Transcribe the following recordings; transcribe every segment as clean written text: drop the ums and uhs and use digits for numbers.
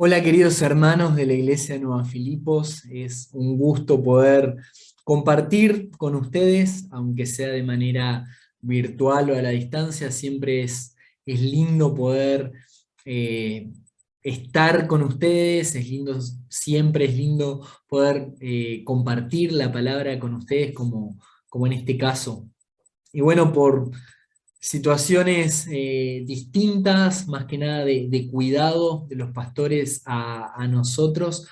Hola queridos hermanos de la Iglesia de Nueva Filipos, es un gusto poder compartir con ustedes, aunque sea de manera virtual o a la distancia, siempre es lindo poder eh, estar con ustedes, es lindo, siempre es lindo poder compartir la palabra con ustedes como en este caso. Y bueno, por situaciones distintas, más que nada de cuidado de los pastores a nosotros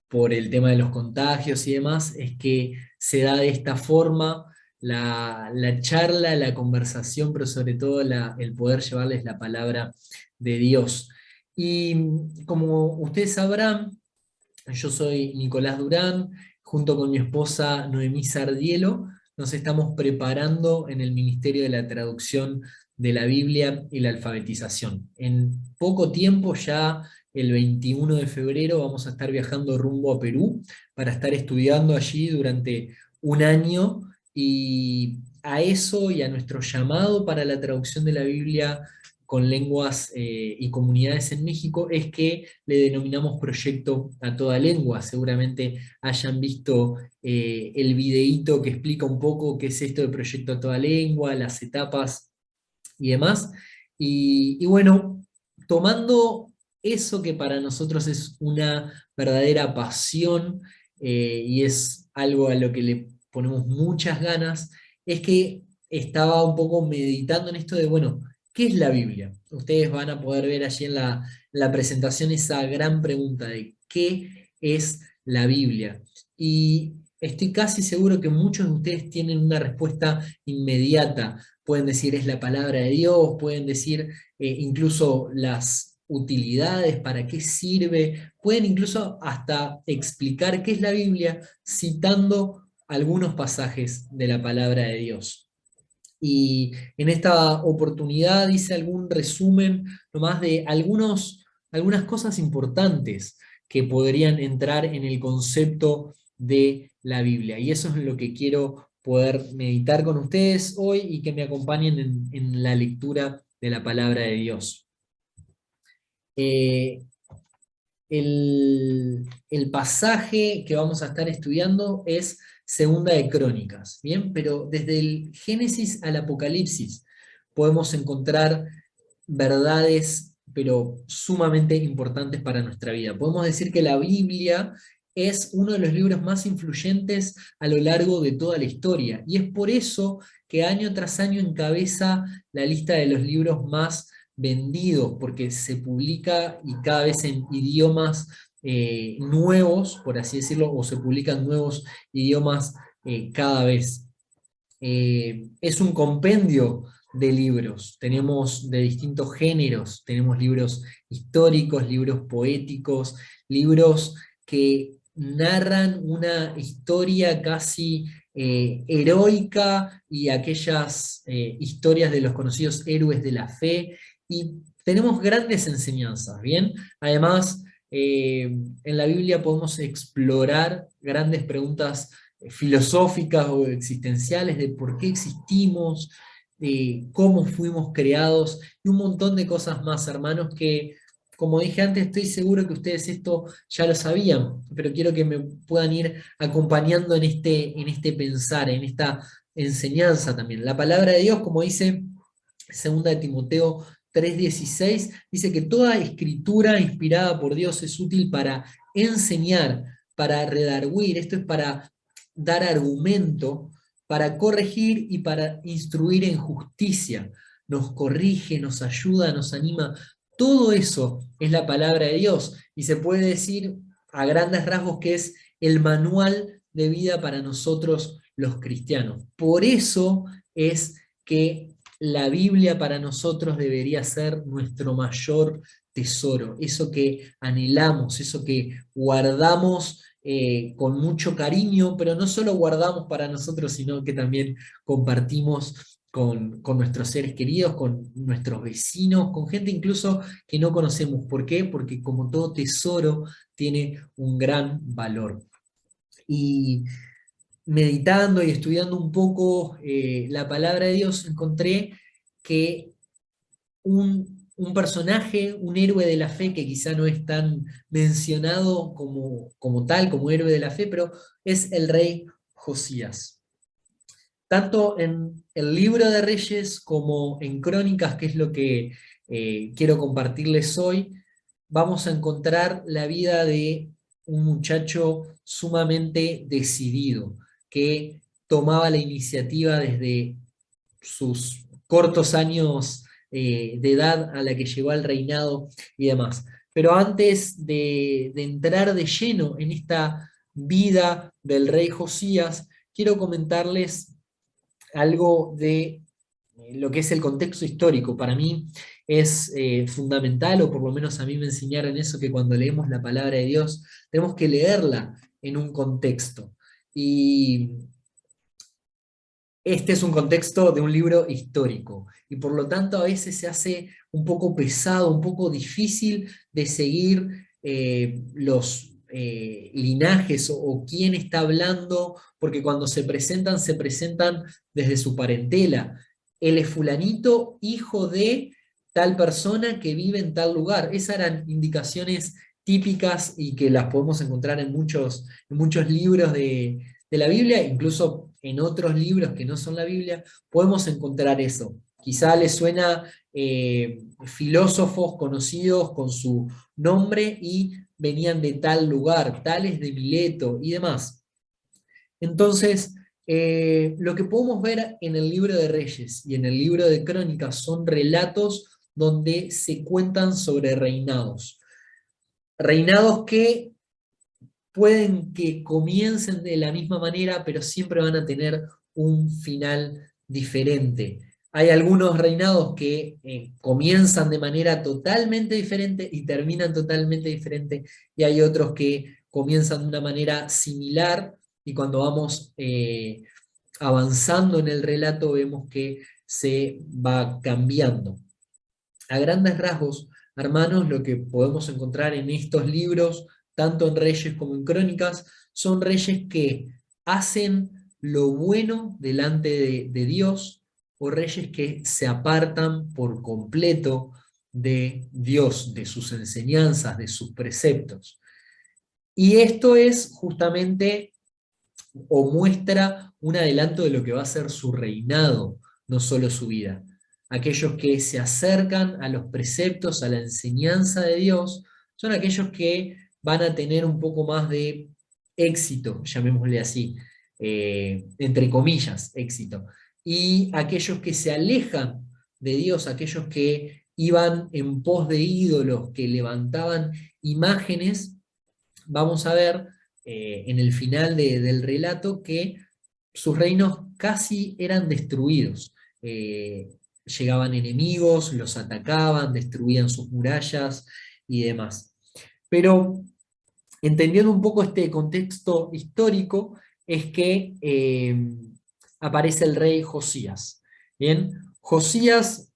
por el tema de los contagios y demás, es que se da de esta forma la charla, la conversación, pero sobre todo el poder llevarles la palabra de Dios. Y como ustedes sabrán, yo soy Nicolás Durán, junto con mi esposa Noemí Sardielo, nos estamos preparando en el Ministerio de la Traducción de la Biblia y la Alfabetización. En poco tiempo, ya el 21 de febrero, vamos a estar viajando rumbo a Perú para estar estudiando allí durante un año y a eso y a nuestro llamado para la traducción de la Biblia con lenguas y comunidades en México es que le denominamos proyecto a toda lengua. Seguramente hayan visto el videíto que explica un poco qué es esto de proyecto a toda lengua, las etapas y demás. Y bueno, tomando eso que para nosotros es una verdadera pasión y es algo a lo que le ponemos muchas ganas, es que estaba un poco meditando en esto de, bueno, ¿qué es la Biblia? Ustedes van a poder ver allí en la presentación esa gran pregunta de ¿qué es la Biblia? Y estoy casi seguro que muchos de ustedes tienen una respuesta inmediata. Pueden decir es la palabra de Dios, pueden decir incluso las utilidades, para qué sirve, pueden incluso hasta explicar qué es la Biblia citando algunos pasajes de la palabra de Dios. Y en esta oportunidad hice algún resumen nomás de algunas cosas importantes que podrían entrar en el concepto de la Biblia. Y eso es lo que quiero poder meditar con ustedes hoy y que me acompañen en la lectura de la palabra de Dios. Eh, el pasaje que vamos a estar estudiando es Segunda de Crónicas, ¿bien? Pero desde el Génesis al Apocalipsis podemos encontrar verdades, pero sumamente importantes para nuestra vida. Podemos decir que la Biblia es uno de los libros más influyentes a lo largo de toda la historia, y es por eso que año tras año encabeza la lista de los libros más vendidos, porque se publica y cada vez en idiomas nuevos, por así decirlo, o se publican nuevos idiomas cada vez. Es un compendio de libros, tenemos de distintos géneros, tenemos libros históricos, libros poéticos, libros que narran una historia casi heroica y aquellas historias de los conocidos héroes de la fe, y tenemos grandes enseñanzas, ¿bien? Además, en la Biblia podemos explorar grandes preguntas filosóficas o existenciales de por qué existimos, de cómo fuimos creados y un montón de cosas más, hermanos, que, como dije antes, estoy seguro que ustedes esto ya lo sabían, pero quiero que me puedan ir acompañando en este pensar, en esta enseñanza también. La palabra de Dios, como dice Segunda de Timoteo 3:16, dice que toda escritura inspirada por Dios es útil para enseñar, para redarguir, esto es para dar argumento, para corregir y para instruir en justicia. Nos corrige, nos ayuda, nos anima. Todo eso es la palabra de Dios y se puede decir a grandes rasgos que es el manual de vida para nosotros los cristianos. Por eso es que la Biblia para nosotros debería ser nuestro mayor tesoro, eso que anhelamos, eso que guardamos con mucho cariño, pero no solo guardamos para nosotros, sino que también compartimos con nuestros seres queridos, con nuestros vecinos, con gente incluso que no conocemos. ¿Por qué? Porque como todo tesoro tiene un gran valor. Y meditando y estudiando un poco la palabra de Dios, encontré que un personaje, un héroe de la fe que quizá no es tan mencionado como tal, como héroe de la fe, pero es el rey Josías. Tanto en el libro de Reyes como en Crónicas, que es lo que quiero compartirles hoy, vamos a encontrar la vida de un muchacho sumamente decidido, que tomaba la iniciativa desde sus cortos años de edad a la que llegó al reinado y demás. Pero antes de entrar de lleno en esta vida del rey Josías, quiero comentarles algo de lo que es el contexto histórico. Para mí es fundamental, o por lo menos a mí me enseñaron eso, que cuando leemos la palabra de Dios tenemos que leerla en un contexto. Y este es un contexto de un libro histórico, y por lo tanto a veces se hace un poco pesado, un poco difícil de seguir los linajes o quién está hablando, porque cuando se presentan desde su parentela. Él es fulanito, hijo de tal persona que vive en tal lugar. Esas eran indicaciones típicas y que las podemos encontrar en muchos libros de la Biblia, incluso en otros libros que no son la Biblia, podemos encontrar eso. Quizá les suena filósofos conocidos con su nombre y venían de tal lugar, tales de Mileto y demás. Entonces, lo que podemos ver en el libro de Reyes y en el libro de Crónicas son relatos donde se cuentan sobre reinados. Reinados que pueden que comiencen de la misma manera, pero siempre van a tener un final diferente. Hay algunos reinados que comienzan de manera totalmente diferente y terminan totalmente diferente, y hay otros que comienzan de una manera similar, y cuando vamos avanzando en el relato vemos que se va cambiando. A grandes rasgos, hermanos, lo que podemos encontrar en estos libros, tanto en Reyes como en Crónicas, son reyes que hacen lo bueno delante de Dios, o reyes que se apartan por completo de Dios, de sus enseñanzas, de sus preceptos. Y esto es justamente, o muestra un adelanto de lo que va a ser su reinado, no solo su vida. Aquellos que se acercan a los preceptos, a la enseñanza de Dios, son aquellos que van a tener un poco más de éxito, llamémosle así, entre comillas, éxito. Y aquellos que se alejan de Dios, aquellos que iban en pos de ídolos, que levantaban imágenes, vamos a ver en el final del relato que sus reinos casi eran destruidos. Llegaban enemigos, los atacaban, destruían sus murallas y demás. Pero entendiendo un poco este contexto histórico, es que aparece el rey Josías. Bien, Josías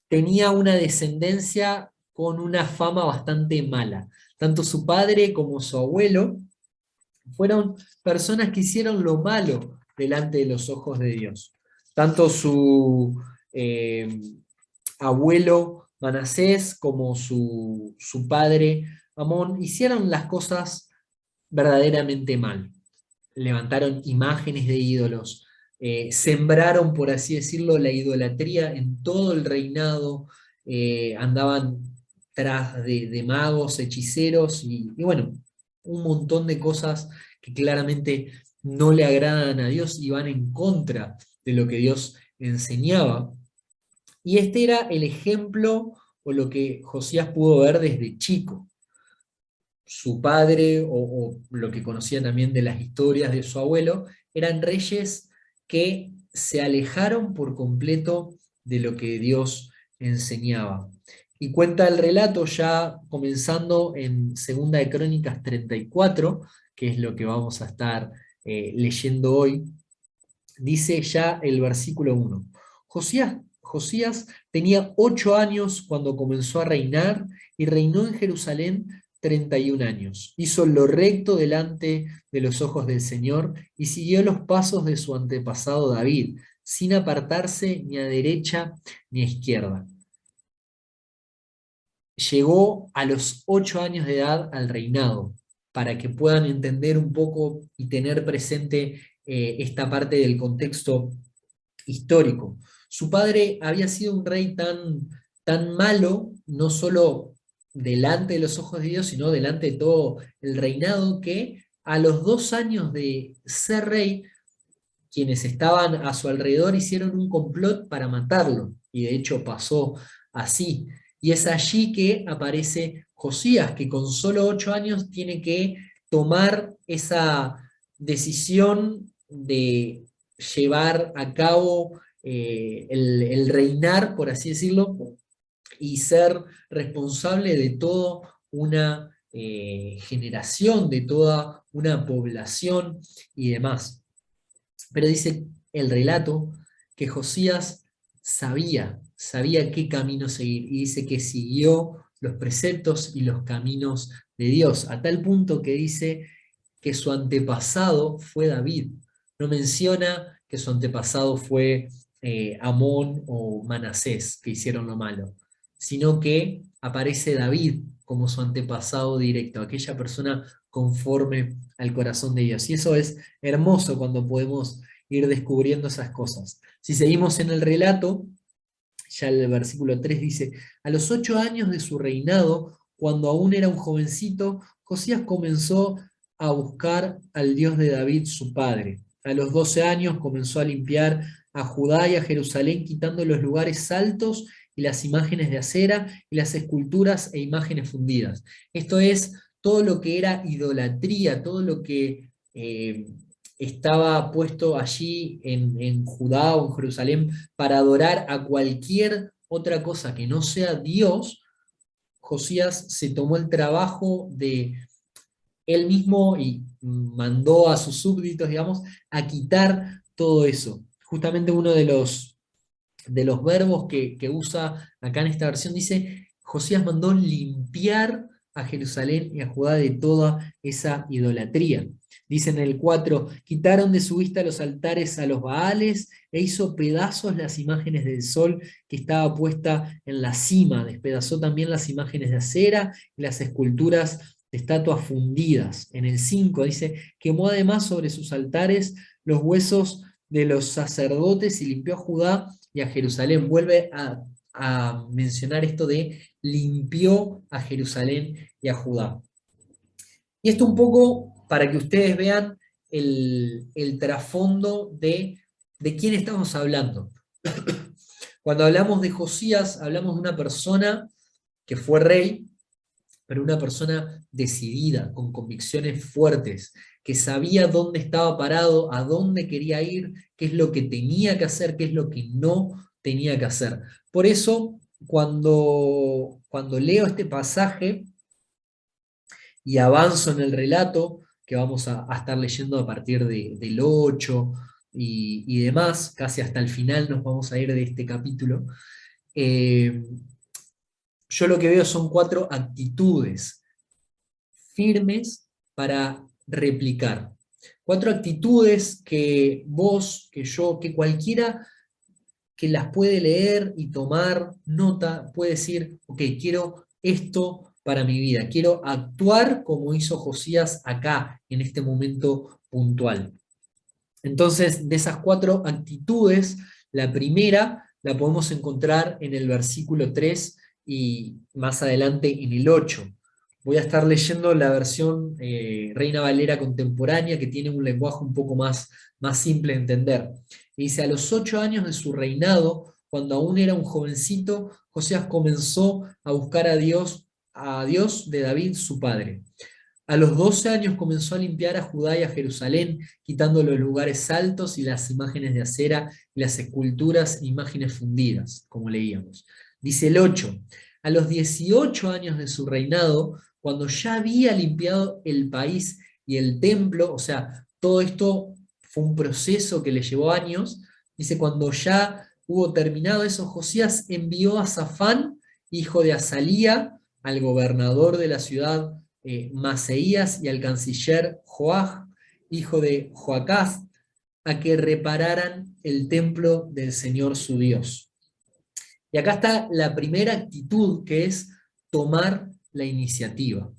tenía una descendencia con una fama bastante mala. Tanto su padre como su abuelo fueron personas que hicieron lo malo delante de los ojos de Dios. Tanto su eh, abuelo Manasés como su padre Amón hicieron las cosas verdaderamente mal. Levantaron imágenes de ídolos, sembraron, por así decirlo, la idolatría en todo el reinado, andaban tras de magos, hechiceros y bueno, un montón de cosas que claramente no le agradan a Dios y van en contra de lo que Dios enseñaba. Y este era el ejemplo o lo que Josías pudo ver desde chico. Su padre, o lo que conocía también de las historias de su abuelo, eran reyes que se alejaron por completo de lo que Dios enseñaba. Y cuenta el relato ya comenzando en Segunda de Crónicas 34, que es lo que vamos a estar leyendo hoy. Dice ya el versículo 1. Josías tenía 8 años cuando comenzó a reinar, y reinó en Jerusalén 31 años. Hizo lo recto delante de los ojos del Señor y siguió los pasos de su antepasado David, sin apartarse ni a derecha ni a izquierda. llegó a los 8 años de edad al reinado, para que puedan entender un poco y tener presente esta parte del contexto histórico. Su padre había sido un rey tan malo, no solo delante de los ojos de Dios, sino delante de todo el reinado, que a los 2 años de ser rey, quienes estaban a su alrededor hicieron un complot para matarlo, y de hecho pasó así. Y es allí que aparece Josías, que con solo 8 años tiene que tomar esa decisión de llevar a cabo el reinar, por así decirlo, y ser responsable de toda una generación, de toda una población y demás. Pero dice el relato que Josías sabía qué camino seguir, y dice que siguió los preceptos y los caminos de Dios, a tal punto que dice que su antepasado fue David. No menciona que su antepasado fue Amón o Manasés, que hicieron lo malo, sino que aparece David como su antepasado directo, aquella persona conforme al corazón de Dios. Y eso es hermoso cuando podemos ir descubriendo esas cosas. Si seguimos en el relato, ya el versículo 3 dice: a los 8 años de su reinado, cuando aún era un jovencito, Josías comenzó a buscar al Dios de David, su padre. A los 12 años comenzó a limpiar a Judá y a Jerusalén, quitando los lugares altos y las imágenes de acera y las esculturas e imágenes fundidas. Esto es todo lo que era idolatría, todo lo que estaba puesto allí en Judá o en Jerusalén para adorar a cualquier otra cosa que no sea Dios. Josías se tomó el trabajo de él mismo y mandó a sus súbditos, digamos, a quitar todo eso. Justamente uno de los verbos que usa acá en esta versión dice: Josías mandó limpiar a Jerusalén y a Judá de toda esa idolatría. Dice en el 4: quitaron de su vista los altares a los Baales e hizo pedazos las imágenes del sol que estaba puesta en la cima. Despedazó también las imágenes de acera y las esculturas de estatuas fundidas. En el 5 dice: quemó además sobre sus altares los huesos de los sacerdotes y limpió a Judá y a Jerusalén. Vuelve a mencionar esto de limpió a Jerusalén y a Judá. Y esto un poco para que ustedes vean el trasfondo de quién estamos hablando. Cuando hablamos de Josías, hablamos de una persona que fue rey, pero una persona decidida, con convicciones fuertes, que sabía dónde estaba parado, a dónde quería ir, qué es lo que tenía que hacer, qué es lo que no tenía que hacer. Por eso, cuando leo este pasaje y avanzo en el relato, que vamos a estar leyendo a partir del 8 y demás, casi hasta el final nos vamos a ir de este capítulo, yo lo que veo son 4 actitudes firmes para replicar. 4 actitudes que vos, que yo, que cualquiera que las puede leer y tomar nota, puede decir: ok, quiero esto para mi vida, quiero actuar como hizo Josías acá, en este momento puntual. Entonces, de esas 4 actitudes, la primera la podemos encontrar en el versículo 3 y más adelante en el 8. Voy a estar leyendo la versión Reina Valera contemporánea, que tiene un lenguaje un poco más simple de entender. Y dice: a los 8 años de su reinado, cuando aún era un jovencito, Josías comenzó a buscar a Dios de David, su padre. A los 12 años comenzó a limpiar a Judá y a Jerusalén, quitando los lugares altos y las imágenes de acera y las esculturas e imágenes fundidas, como leíamos. Dice el 8: a los 18 años de su reinado, cuando ya había limpiado el país y el templo, o sea, todo esto fue un proceso que le llevó años, dice: cuando ya hubo terminado eso, Josías envió a Safán, hijo de Azalía, al gobernador de la ciudad Maseías, y al canciller Joach, hijo de Joacás, a que repararan el templo del Señor su Dios. Y acá está la primera actitud, que es tomar la iniciativa.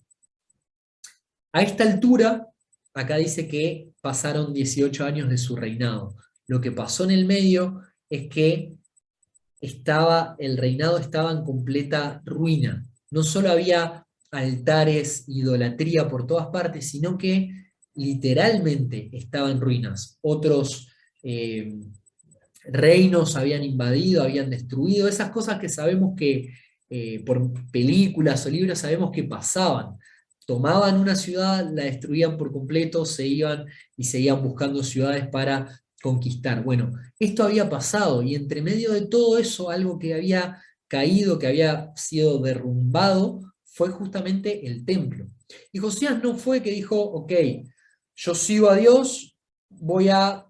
A esta altura, acá dice que pasaron 18 años de su reinado. Lo que pasó en el medio es que el reinado estaba en completa ruina. No solo había altares, idolatría por todas partes, sino que literalmente estaba en ruinas. Otros reinos habían invadido, habían destruido, esas cosas que sabemos que por películas o libros sabemos que pasaban. Tomaban una ciudad, la destruían por completo, se iban y seguían buscando ciudades para conquistar. Bueno, esto había pasado y entre medio de todo eso, algo que había caído, que había sido derrumbado, fue justamente el templo. Y Josías no fue que dijo, ok, yo sigo a Dios, voy a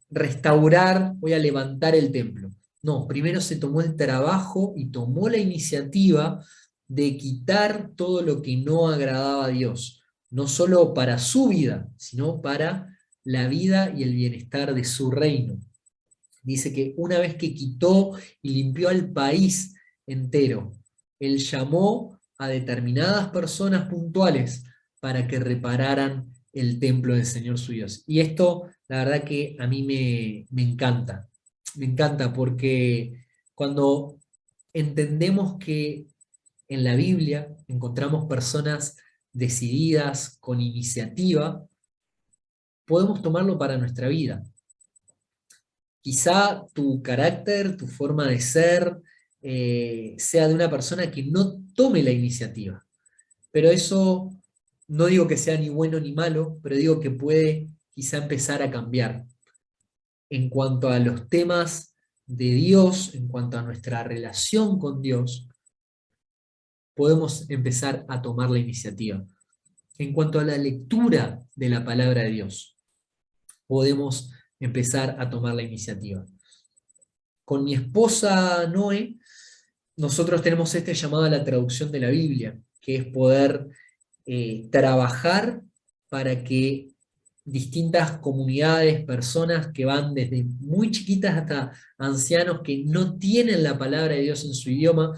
restaurar, voy a levantar el templo. No, primero se tomó el trabajo y tomó la iniciativa de quitar todo lo que no agradaba a Dios, no solo para su vida, sino para la vida y el bienestar de su reino. Dice que una vez que quitó y limpió al país entero, él llamó a determinadas personas puntuales para que repararan el templo del Señor su Dios. Y esto, la verdad que a mí me encanta. Me encanta porque cuando entendemos que en la Biblia encontramos personas decididas, con iniciativa, podemos tomarlo para nuestra vida. Quizá tu carácter, tu forma de ser, sea de una persona que no tome la iniciativa. Pero eso no digo que sea ni bueno ni malo, pero digo que puede quizá empezar a cambiar. En cuanto a los temas de Dios, en cuanto a nuestra relación con Dios, podemos empezar a tomar la iniciativa. En cuanto a la lectura de la palabra de Dios, podemos empezar a tomar la iniciativa. Con mi esposa Noé, nosotros tenemos este llamado a la traducción de la Biblia, que es poder trabajar para que distintas comunidades, personas que van desde muy chiquitas hasta ancianos que no tienen la palabra de Dios en su idioma,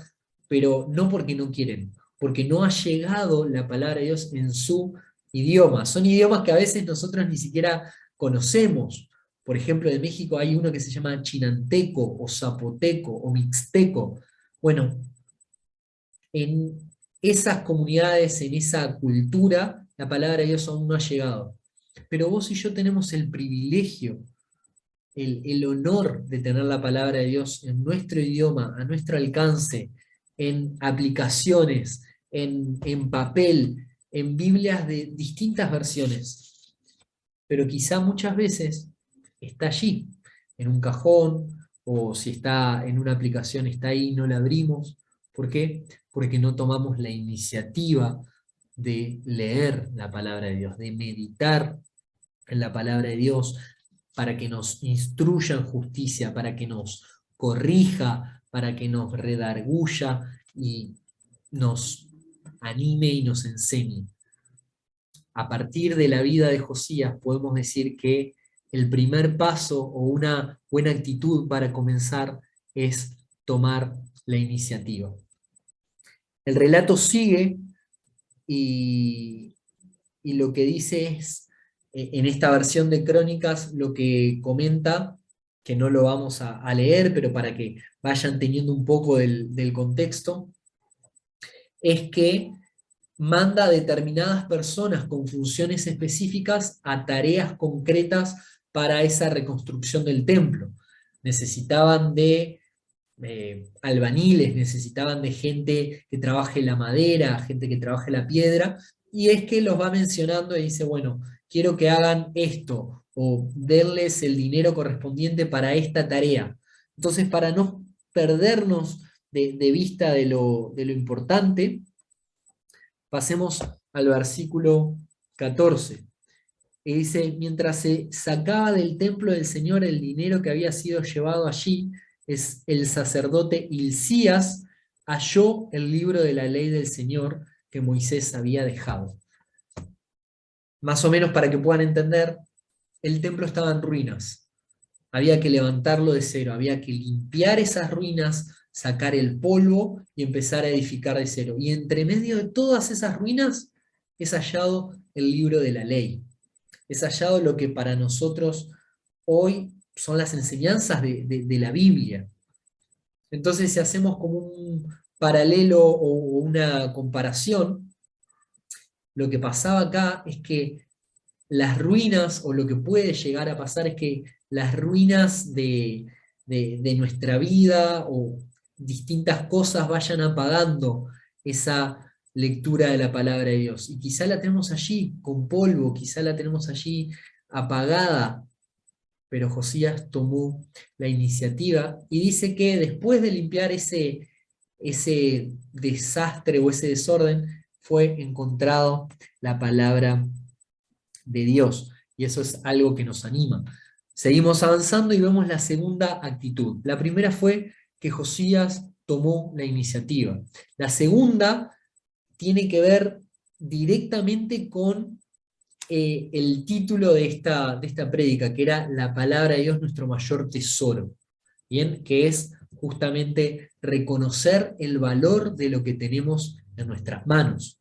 pero no porque no quieren, porque no ha llegado la palabra de Dios en su idioma. Son idiomas que a veces nosotros ni siquiera conocemos. Por ejemplo, de México hay uno que se llama chinanteco, o zapoteco, o mixteco. Bueno, en esas comunidades, en esa cultura, la palabra de Dios aún no ha llegado. Pero vos y yo tenemos el privilegio, el honor de tener la palabra de Dios en nuestro idioma, a nuestro alcance, en aplicaciones, en papel, en Biblias de distintas versiones. Pero quizá muchas veces está allí, en un cajón, o si está en una aplicación, está ahí, no la abrimos. ¿Por qué? Porque no tomamos la iniciativa de leer la palabra de Dios, de meditar en la palabra de Dios, para que nos instruya en justicia, para que nos corrija, para que nos redarguya y nos anime y nos enseñe. A partir de la vida de Josías podemos decir que el primer paso o una buena actitud para comenzar es tomar la iniciativa. El relato sigue y, y lo que dice es, en esta versión de Crónicas, lo que comenta, que no lo vamos a leer, pero para que vayan teniendo un poco del contexto, es que manda a determinadas personas con funciones específicas a tareas concretas para esa reconstrucción del templo. Necesitaban de albañiles, necesitaban de gente que trabaje la madera, gente que trabaje la piedra, y es que los va mencionando y dice, bueno, quiero que hagan esto, o denles el dinero correspondiente para esta tarea. Entonces, para no perdernos de vista de lo importante, pasemos al versículo 14. Y dice, mientras se sacaba del templo del Señor el dinero que había sido llevado allí, el sacerdote Hilcías halló el libro de la ley del Señor que Moisés había dejado. Más o menos para que puedan entender, el templo estaba en ruinas. Había que levantarlo de cero, había que limpiar esas ruinas sacar el polvo y empezar a edificar de cero. Y entre medio de todas esas ruinas es hallado el libro de la ley. Es hallado lo que para nosotros hoy son las enseñanzas de la Biblia. Entonces, si hacemos como un paralelo o una comparación, lo que pasaba acá es que las ruinas, o lo que puede llegar a pasar es que las ruinas de nuestra vida o distintas cosas vayan apagando esa lectura de la palabra de Dios. Y quizá la tenemos allí con polvo, quizá la tenemos allí apagada, pero Josías tomó la iniciativa y dice que después de limpiar ese desastre o ese desorden, fue encontrado la palabra de Dios. Y eso es algo que nos anima. Seguimos avanzando y vemos la segunda actitud. La primera fue que Josías tomó la iniciativa. La segunda tiene que ver directamente con el título de esta prédica, que era La palabra de Dios, nuestro mayor tesoro. ¿Bien? Que es justamente reconocer el valor de lo que tenemos en nuestras manos.